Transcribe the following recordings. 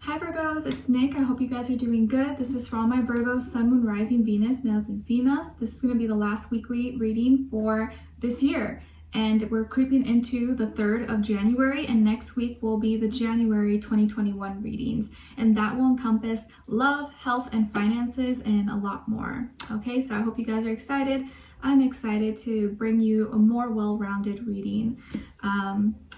Hi Virgos, it's Nick. I hope you guys are doing good. This is for all my Virgos, Sun, Moon, Rising, Venus, males and females. This is going to be the last weekly reading for this year. And we're creeping into the 3rd of January, and next week will be the January 2021 readings. And that will encompass love, health, and finances, and a lot more. Okay, so I hope you guys are excited. I'm excited to bring you a more well-rounded reading.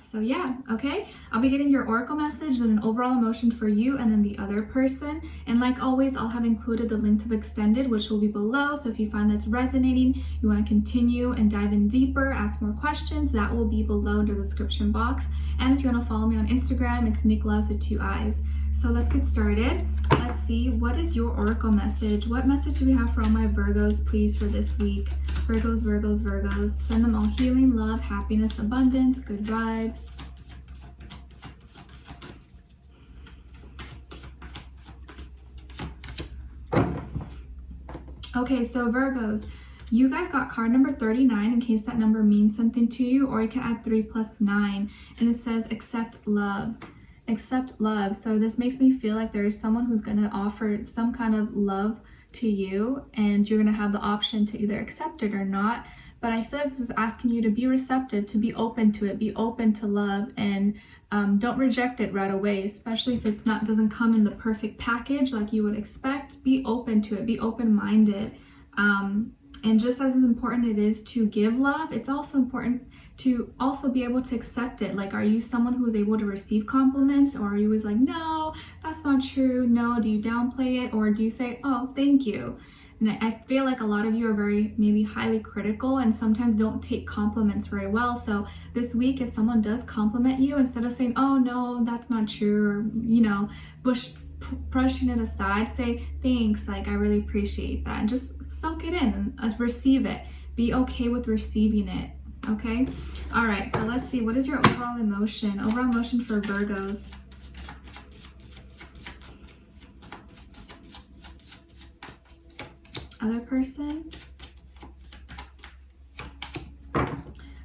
So yeah, okay. I'll be getting your oracle message and an overall emotion for you and then the other person. And like always, I'll have included the link to the extended, which will be below. So if you find that's resonating, you want to continue and dive in deeper, ask more questions, that will be below in the description box. And if you want to follow me on Instagram, it's Nicloves with 2 eyes. So let's get started. Let's see, what is your oracle message? What message do we have for all my Virgos, please, for this week? Virgos, Virgos, Virgos. Send them all healing, love, happiness, abundance, good vibes. Okay, so Virgos, you guys got card number 39 in case that number means something to you, or you can add 3 plus 9, and it says accept love. Accept love. So this makes me feel like there is someone who's going to offer some kind of love to you, and you're going to have the option to either accept it or not. But I feel like this is asking you to be receptive, to be open to it, be open to love, and don't reject it right away, especially if it's not doesn't come in the perfect package like you would expect. Be open to it, be open-minded. And just as important it is to give love, it's also important to also be able to accept it. Like, are you someone who is able to receive compliments, or are you always like, no, that's not true, no? Do you downplay it, or do you say, oh, thank you? And I feel like a lot of you are very maybe highly critical and sometimes don't take compliments very well. So this week, if someone does compliment you, instead of saying, oh no, that's not true, or brushing it aside, say thanks, like I really appreciate that, and just soak it in and receive it. Be okay with receiving it. Okay, all right, so let's see, what is your overall emotion for Virgos? Other person.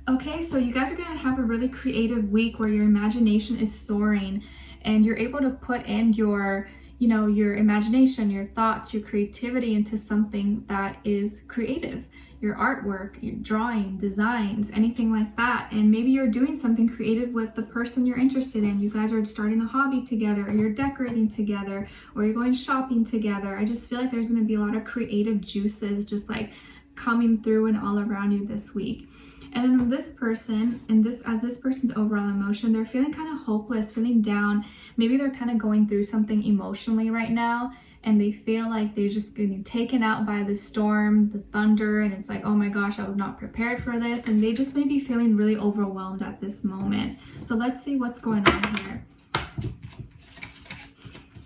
Okay, so you guys are gonna have a really creative week where your imagination is soaring and you're able to put in your imagination, your thoughts, your creativity into something that is creative. Your artwork, your drawing, designs, anything like that. And maybe you're doing something creative with the person you're interested in. You guys are starting a hobby together, or you're decorating together, or you're going shopping together. I just feel like there's going to be a lot of creative juices just like coming through and all around you this week. And then this person, as this person's overall emotion, they're feeling kind of hopeless, feeling down. Maybe they're kind of going through something emotionally right now, and they feel like they're just getting taken out by the storm, the thunder, and it's like, oh my gosh, I was not prepared for this. And they just may be feeling really overwhelmed at this moment. So let's see what's going on here.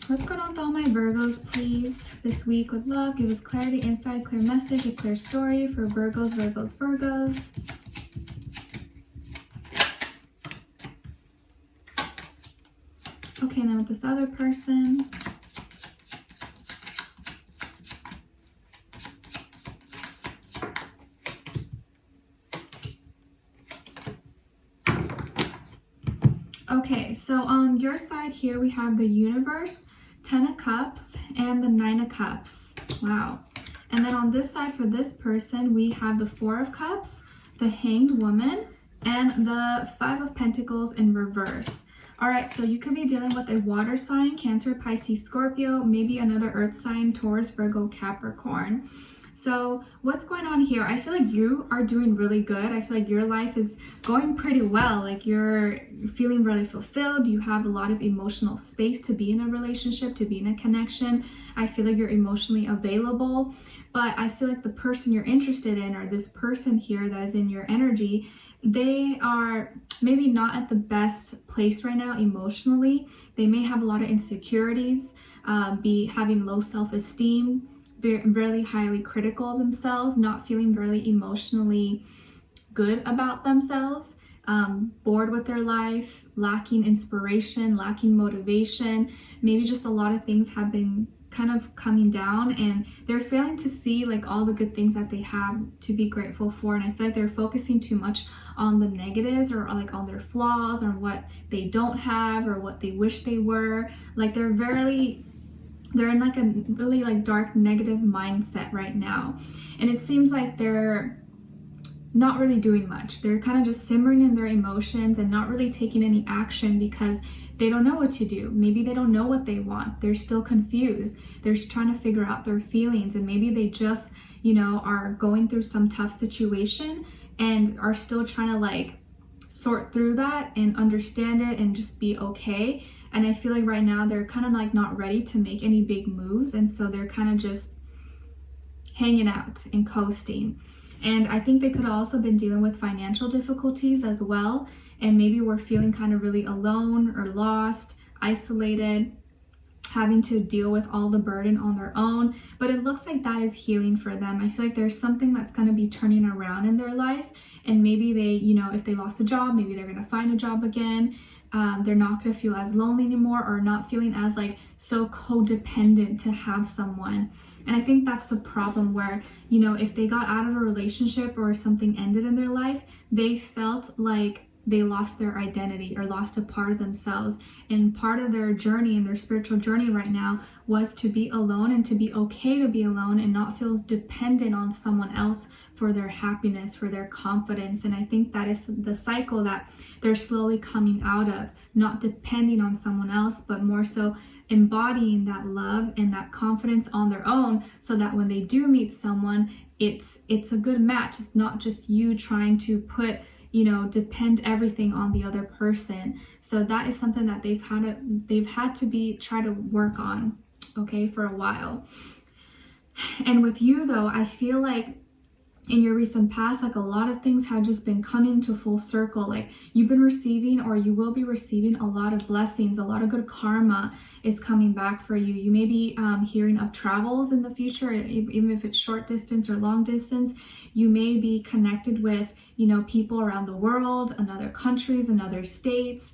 What's going on with all my Virgos, please, this week with love? Give us clarity, insight, clear message, a clear story for Virgos, Virgos, Virgos. Okay, and then with this other person. Okay, so on your side here, we have the Universe, 10 of Cups, and the 9 of Cups. Wow. And then on this side for this person, we have the 4 of Cups, the Hanged Woman, and the 5 of Pentacles in reverse. All right, so you could be dealing with a water sign, Cancer, Pisces, Scorpio, maybe another earth sign, Taurus, Virgo, Capricorn. So what's going on here? I feel like you are doing really good. I feel like your life is going pretty well. Like you're feeling really fulfilled. You have a lot of emotional space to be in a relationship, to be in a connection. I feel like you're emotionally available, but I feel like the person you're interested in, or this person here that is in your energy, they are maybe not at the best place right now emotionally. They may have a lot of insecurities, be having low self-esteem, really highly critical of themselves, not feeling really emotionally good about themselves, bored with their life, lacking inspiration, lacking motivation. Maybe just a lot of things have been kind of coming down, and they're failing to see like all the good things that they have to be grateful for. And I feel like they're focusing too much on the negatives, or like on their flaws, or what they don't have, or what they wish they were. Like they're in like a really like dark negative mindset right now. And it seems like they're not really doing much. They're kind of just simmering in their emotions and not really taking any action because they don't know what to do. Maybe they don't know what they want. They're still confused. They're trying to figure out their feelings, and maybe they just, you know, are going through some tough situation and are still trying to like sort through that and understand it and just be okay. And I feel like right now they're kind of like not ready to make any big moves, and so they're kind of just hanging out and coasting. And I think they could have also been dealing with financial difficulties as well, and maybe we're feeling kind of really alone or lost, isolated, having to deal with all the burden on their own. But it looks like that is healing for them. I feel like there's something that's going to be turning around in their life, and maybe they, you know, if they lost a job, maybe they're going to find a job again. They're not going to feel as lonely anymore, or not feeling as like so codependent to have someone. And I think that's the problem, where, you know, if they got out of a relationship or something ended in their life, they felt like they lost their identity or lost a part of themselves. And part of their journey and their spiritual journey right now was to be alone, and to be okay to be alone and not feel dependent on someone else for their happiness, for their confidence. And I think that is the cycle that they're slowly coming out of, not depending on someone else, but more so embodying that love and that confidence on their own, so that when they do meet someone, it's a good match. It's not just you trying to put, you know, depend everything on the other person. So that is something that they've had to try to work on, okay, for a while. And with you though, I feel like in your recent past, like a lot of things have just been coming to full circle. Like you've been receiving, or you will be receiving, a lot of blessings. A lot of good karma is coming back for you. You may be hearing of travels in the future, even if it's short distance or long distance. You may be connected with, you know, people around the world, in other countries, in other states.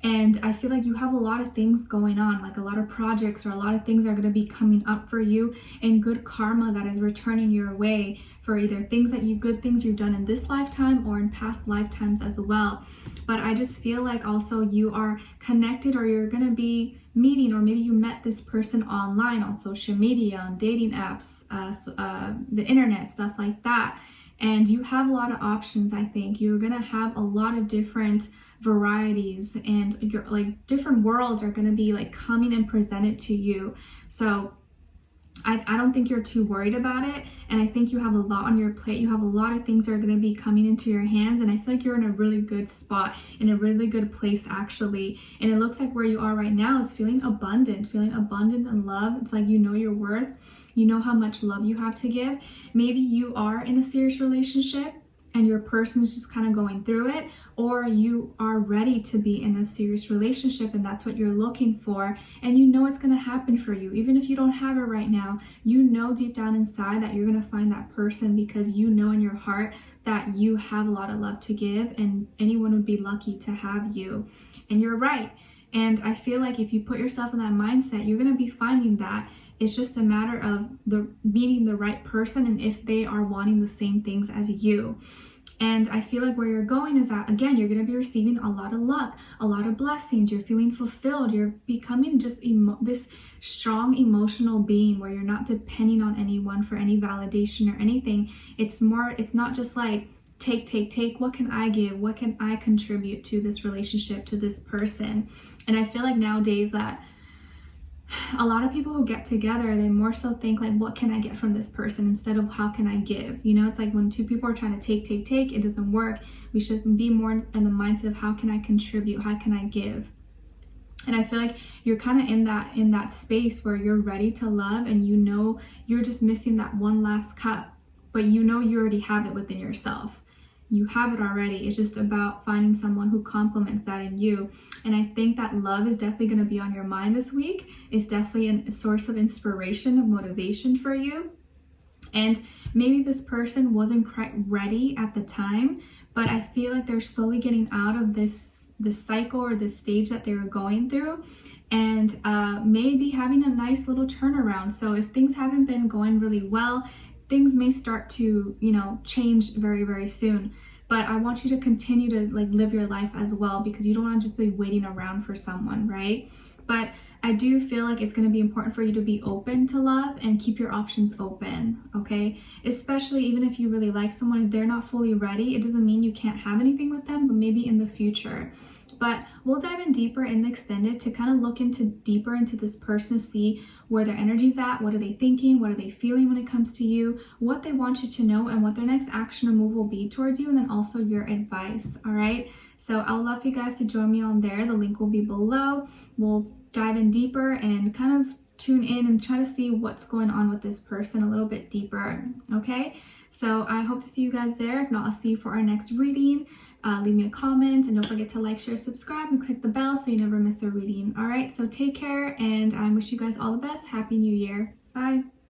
And I feel like you have a lot of things going on, like a lot of projects or a lot of things are going to be coming up for you, and good karma that is returning your way for either good things you've done in this lifetime or in past lifetimes as well. But I just feel like also you are connected, or you're going to be meeting, or maybe you met this person online, on social media, on dating apps, the internet, stuff like that. And you have a lot of options. I think you're going to have a lot of different varieties, and your like different worlds are going to be like coming and presented to you. So I don't think you're too worried about it, and I think you have a lot on your plate. You have a lot of things that are going to be coming into your hands, and I feel like you're in a really good spot, in a really good place actually. And it looks like where you are right now is feeling abundant in love. It's like you know your worth, you know how much love you have to give. Maybe you are in a serious relationship and your person is just kind of going through it, or you are ready to be in a serious relationship and that's what you're looking for, and you know it's going to happen for you. Even if you don't have it right now, you know deep down inside that you're going to find that person, because you know in your heart that you have a lot of love to give, and anyone would be lucky to have you. And you're right. And I feel like if you put yourself in that mindset, you're going to be finding that. It's just a matter of meeting the right person, and if they are wanting the same things as you. And I feel like where you're going is that, again, you're going to be receiving a lot of luck, a lot of blessings. You're feeling fulfilled. You're becoming just this strong emotional being where you're not depending on anyone for any validation or anything. It's not just like, take, what can I give? What can I contribute to this relationship, to this person? And I feel like nowadays that a lot of people who get together, they more so think like, what can I get from this person, instead of how can I give? You know, it's like when two people are trying to take, it doesn't work. We should be more in the mindset of how can I contribute? How can I give? And I feel like you're kind of in that space where you're ready to love, and you know you're just missing that one last cup, but you know you already have it within yourself. You have it already. It's just about finding someone who complements that in you. And I think that love is definitely going to be on your mind this week. It's definitely a source of inspiration, of motivation for you. And maybe this person wasn't quite ready at the time, but I feel like they're slowly getting out of this cycle or this stage that they were going through, and maybe having a nice little turnaround. So if things haven't been going really well, things may start to, you know, change very, very soon. But I want you to continue to like live your life as well, because you don't want to just be waiting around for someone, right? But I do feel like it's going to be important for you to be open to love and keep your options open, okay? Especially even if you really like someone, if they're not fully ready, it doesn't mean you can't have anything with them, but maybe in the future. But we'll dive in deeper in the extended to kind of look deeper into this person to see where their energy's at, what are they thinking, what are they feeling when it comes to you, what they want you to know, and what their next action or move will be towards you, and then also your advice, all right? So I would love for you guys to join me on there. The link will be below. We'll dive in deeper and kind of tune in and try to see what's going on with this person a little bit deeper, okay? So I hope to see you guys there. If not, I'll see you for our next reading. Leave me a comment, and don't forget to like, share, subscribe, and click the bell so you never miss a reading. All right, so take care, and I wish you guys all the best. Happy New Year. Bye.